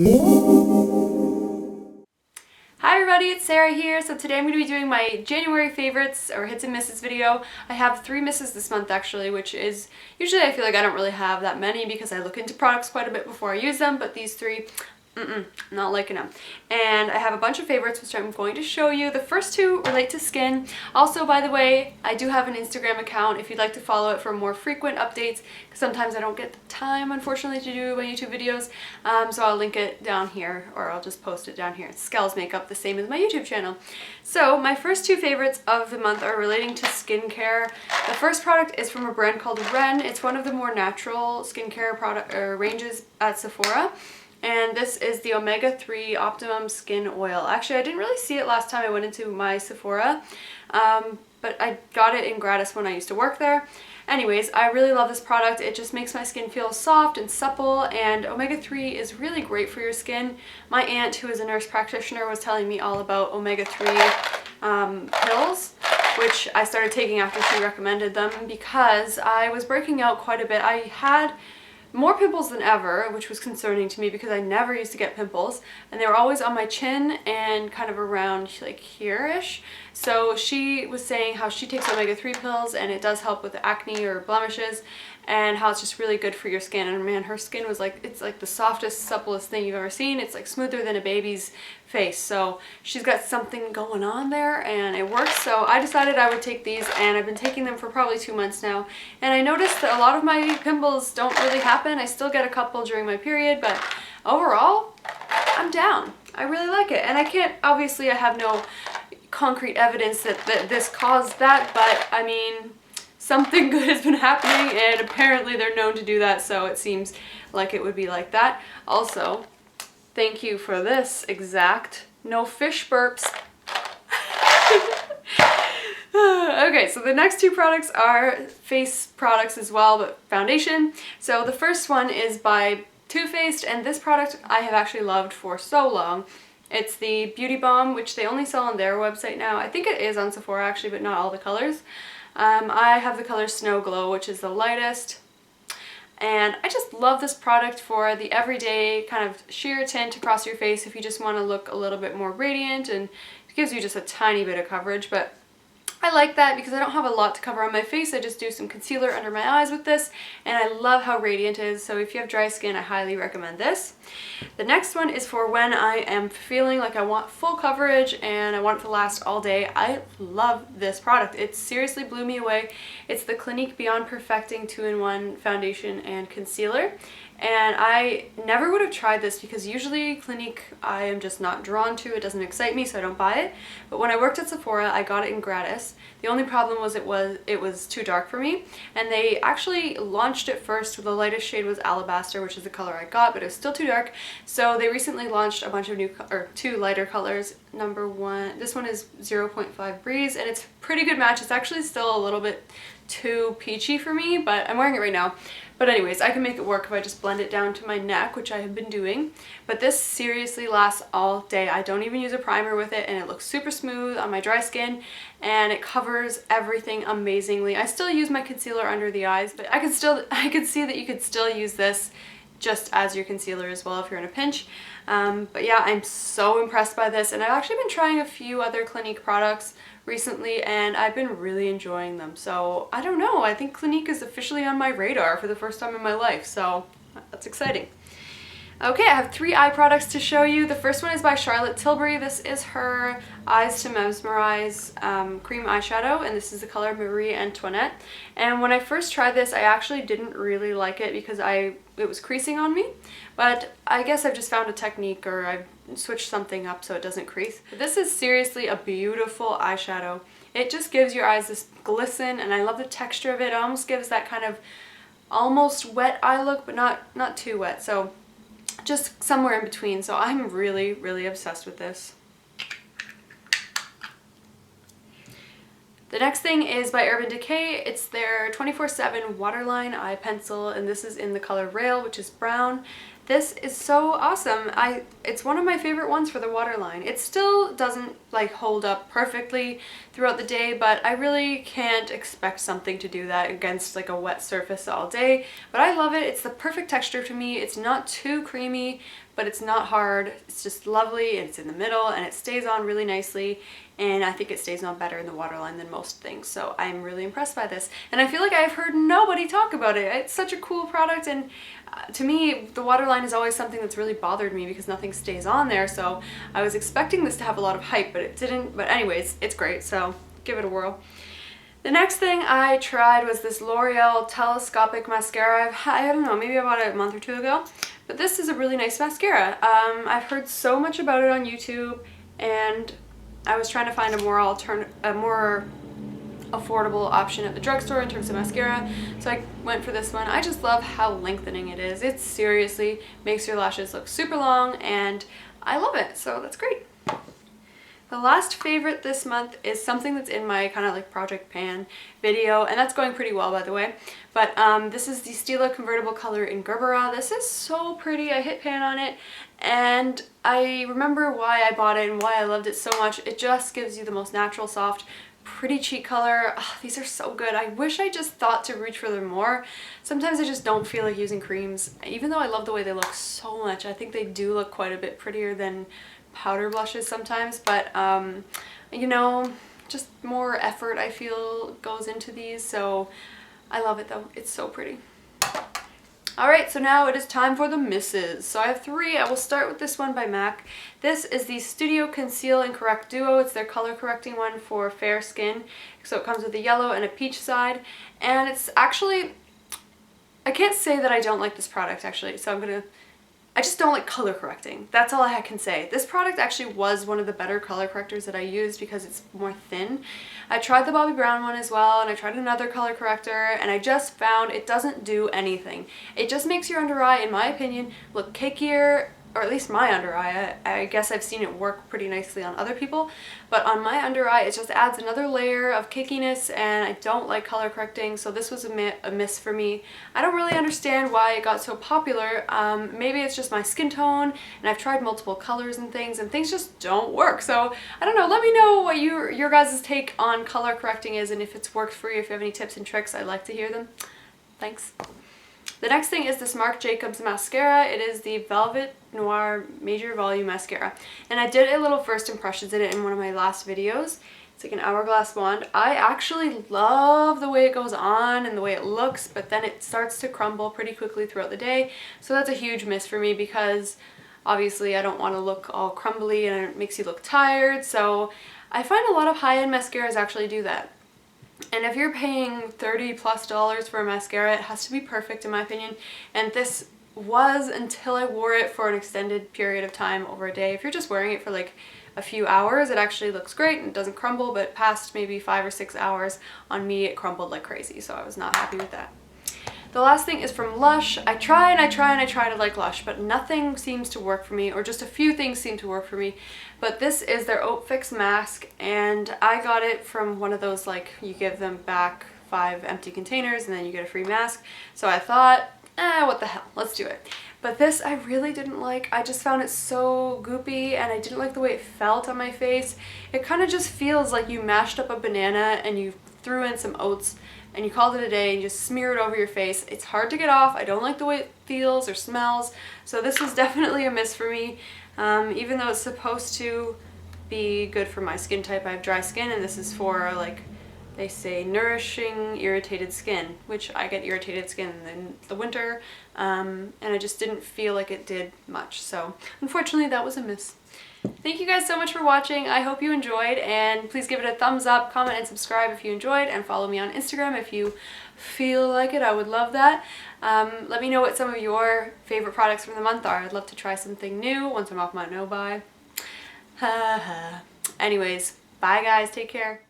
Hi everybody, it's Sarah here. So today I'm going to be doing my January favorites or hits and misses video. I have 3 misses this month actually, which is usually I feel like I don't really have that many because I look into products quite a bit before I use them, but these 3, not liking them. And I have a bunch of favorites which I'm going to show you. The first 2 relate to skin. Also, by the way, I do have an Instagram account if you'd like to follow it for more frequent updates, because sometimes I don't get the time, unfortunately, to do my YouTube videos. So I'll link it down here, or I'll just post it down here. It's SkellsMakeup, the same as my YouTube channel. So my first 2 favorites of the month are relating to skincare. The first product is from a brand called Ren. It's one of the more natural skincare product ranges at Sephora. And this is the Omega-3 Optimum Skin Oil. Actually, I didn't really see it last time I went into my Sephora, but I got it in gratis when I used to work there. Anyways, I really love this product. It just makes my skin feel soft and supple, and omega-3 is really great for your skin. My aunt, who is a nurse practitioner, was telling me all about omega-3 pills, which I started taking after she recommended them because I was breaking out quite a bit. I had more pimples than ever, which was concerning to me because I never used to get pimples, and they were always on my chin and kind of around like here-ish. So she was saying how she takes omega-3 pills and it does help with acne or blemishes, and how it's just really good for your skin. And man, her skin was like, it's like the softest, supplest thing you've ever seen. It's like smoother than a baby's face. So she's got something going on there and it works. So I decided I would take these, and I've been taking them for probably 2 months now. And I noticed that a lot of my pimples don't really happen. I still get a couple during my period, but overall, I'm down. I really like it. And I can't, obviously I have no concrete evidence that this caused that, but I mean, something good has been happening, and apparently they're known to do that, so it seems like it would be like that. Also, thank you for this exact no fish burps. Okay, so the next 2 products are face products as well, but foundation. So the first one is by Too Faced, and this product I have actually loved for so long. It's the Beauty Balm, which they only sell on their website now. I think it is on Sephora actually, but not all the colors. I have the color Snow Glow, which is the lightest. And I just love this product for the everyday kind of sheer tint across your face if you just want to look a little bit more radiant, and it gives you just a tiny bit of coverage. But I like that because I don't have a lot to cover on my face. I just do some concealer under my eyes with this, and I love how radiant it is. So if you have dry skin, I highly recommend this. The next one is for when I am feeling like I want full coverage and I want it to last all day. I love this product. It seriously blew me away. It's the Clinique Beyond Perfecting 2-in-1 foundation and concealer. And I never would have tried this because usually Clinique I am just not drawn to. It doesn't excite me, so I don't buy it. But when I worked at Sephora, I got it in gratis. The only problem was it was too dark for me. And they actually launched it first. The lightest shade was Alabaster, which is the color I got, but it was still too dark. So they recently launched a bunch of 2 lighter colors. Number 1, this one is 0.5 Breeze, and it's a pretty good match. It's actually still a little bit too peachy for me, but I'm wearing it right now. But anyways, I can make it work if I just blend it down to my neck, which I have been doing. But this seriously lasts all day. I don't even use a primer with it, and it looks super smooth on my dry skin, and it covers everything amazingly. I still use my concealer under the eyes, but I could see that you could still use this just as your concealer as well if you're in a pinch. But yeah, I'm so impressed by this, and I've actually been trying a few other Clinique products recently, and I've been really enjoying them. So I don't know, I think Clinique is officially on my radar for the first time in my life, so that's exciting. Okay, I have 3 eye products to show you. The first one is by Charlotte Tilbury. This is her Eyes to Mesmerize cream eyeshadow, and this is the color Marie Antoinette. And when I first tried this, I actually didn't really like it because it was creasing on me, but I guess I've just found a technique, or I've switched something up so it doesn't crease. But this is seriously a beautiful eyeshadow. It just gives your eyes this glisten, and I love the texture of it. It almost gives that kind of almost wet eye look, but not too wet. So just somewhere in between. So I'm really, really obsessed with this. The next thing is by Urban Decay. It's their 24/7 Waterline Eye Pencil, and this is in the color Rail, which is brown. This is so awesome. It's one of my favorite ones for the waterline. It still doesn't like hold up perfectly throughout the day, but I really can't expect something to do that against like a wet surface all day. But I love it. It's the perfect texture to me. It's not too creamy but it's not hard. It's just lovely, it's in the middle, and it stays on really nicely, and I think it stays on better in the waterline than most things, so I'm really impressed by this. And I feel like I've heard nobody talk about it. It's such a cool product, and to me, the waterline is always something that's really bothered me because nothing stays on there, so I was expecting this to have a lot of hype, but it didn't. But anyways, it's great, so give it a whirl. The next thing I tried was this L'Oreal Telescopic mascara. I don't know, maybe I bought it a month or two ago, but this is a really nice mascara. I've heard so much about it on YouTube, and I was trying to find a more affordable option at the drugstore in terms of mascara, so I went for this one. I just love how lengthening it is. It seriously makes your lashes look super long, and I love it, so that's great. The last favorite this month is something that's in my kind of like Project Pan video, and that's going pretty well, by the way. But this is the Stila Convertible Color in Gerbera. This is so pretty. I hit pan on it, and I remember why I bought it and why I loved it so much. It just gives you the most natural, soft, pretty cheek color. Oh, these are so good. I wish I just thought to reach for them more. Sometimes I just don't feel like using creams. Even though I love the way they look so much, I think they do look quite a bit prettier than powder blushes sometimes, but you know, just more effort I feel goes into these, so I love it though. It's so pretty. Alright, so now it is time for the misses. So I have three. I will start with this one by MAC. This is the Studio Conceal and Correct Duo. It's their color correcting one for fair skin. So it comes with a yellow and a peach side, and it's actually, I can't say that I don't like this product actually, so I just don't like color correcting. That's all I can say. This product actually was one of the better color correctors that I used because it's more thin. I tried the Bobbi Brown one as well, and I tried another color corrector, and I just found it doesn't do anything. It just makes your under eye, in my opinion, look cakier, or at least my under eye. I guess I've seen it work pretty nicely on other people, but on my under eye it just adds another layer of cakiness, and I don't like color correcting, so this was a miss for me. I don't really understand why it got so popular. Maybe it's just my skin tone, and I've tried multiple colors and things just don't work. So I don't know, let me know what your guys' take on color correcting is, and if it's worked for you. If you have any tips and tricks, I'd like to hear them. Thanks. The next thing is this Marc Jacobs mascara. It is the Velvet Noir Major Volume Mascara. And I did a little first impressions in it in one of my last videos. It's like an hourglass wand. I actually love the way it goes on and the way it looks, but then it starts to crumble pretty quickly throughout the day. So that's a huge miss for me because obviously I don't want to look all crumbly and it makes you look tired. So I find a lot of high-end mascaras actually do that. And if you're paying $30+ for a mascara, it has to be perfect in my opinion. And this was until I wore it for an extended period of time over a day. If you're just wearing it for like a few hours, it actually looks great and it doesn't crumble, but past maybe 5 or 6 hours on me, it crumbled like crazy, so I was not happy with that. The last thing is from Lush. I try to like Lush, but nothing seems to work for me, or just a few things seem to work for me. But this is their OATFIX mask, and I got it from one of those, like, you give them back 5 empty containers and then you get a free mask. So I thought, what the hell, let's do it. But this I really didn't like. I just found it so goopy, and I didn't like the way it felt on my face. It kind of just feels like you mashed up a banana and you threw in some oats and you called it a day and you just smear it over your face. It's hard to get off. I don't like the way it feels or smells, so this was definitely a miss for me. Even though it's supposed to be good for my skin type. I have dry skin, and this is for, like, they say nourishing irritated skin, which I get irritated skin in the winter, and I just didn't feel like it did much. So unfortunately that was a miss. Thank you guys so much for watching. I hope you enjoyed, and please give it a thumbs up, comment, and subscribe if you enjoyed, and follow me on Instagram if you feel like it. I would love that. Let me know what some of your favorite products from the month are. I'd love to try something new once I'm off my no-buy. Anyways, bye guys, take care.